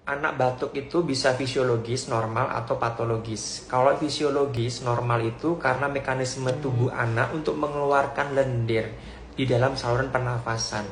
anak batuk itu bisa fisiologis, normal, atau patologis. Kalau fisiologis, normal itu karena mekanisme tubuh anak untuk mengeluarkan lendir di dalam saluran pernafasan.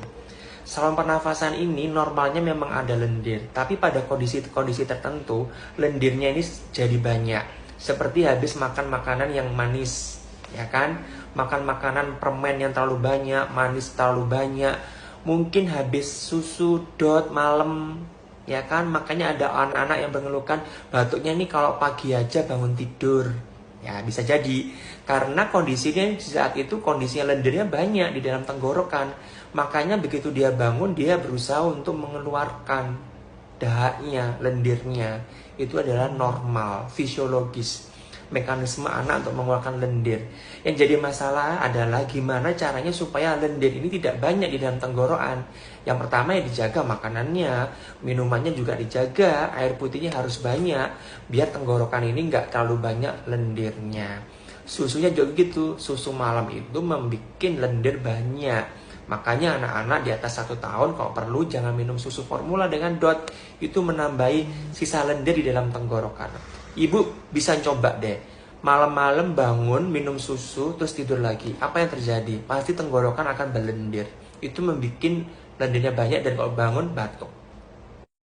Saluran pernafasan ini normalnya memang ada lendir, tapi pada kondisi-kondisi tertentu, lendirnya ini jadi banyak. Seperti habis makan makanan yang manis, ya kan? Makan makanan permen yang terlalu banyak, manis terlalu banyak. Mungkin habis susu dot malam, ya kan? Makanya ada anak-anak yang mengeluhkan batuknya ini kalau pagi aja bangun tidur. Ya bisa jadi karena kondisinya di saat itu kondisinya lendirnya banyak di dalam tenggorokan. Makanya begitu dia bangun dia berusaha untuk mengeluarkan dahaknya, lendirnya. Itu adalah normal, fisiologis. Mekanisme anak untuk mengeluarkan lendir. Yang jadi masalah adalah gimana caranya supaya lendir ini tidak banyak di dalam tenggorokan. Yang pertama ya dijaga makanannya, minumannya juga dijaga, air putihnya harus banyak, biar tenggorokan ini nggak terlalu banyak lendirnya. Susunya juga gitu, susu malam itu membuat lendir banyak. Makanya anak-anak di atas 1 tahun kalau perlu jangan minum susu formula dengan dot. Itu menambahi sisa lendir di dalam tenggorokan. Ibu bisa coba deh, malam-malam bangun minum susu terus tidur lagi. Apa yang terjadi? Pasti tenggorokan akan berlendir. Itu membuat lendirnya banyak dan kalau bangun batuk.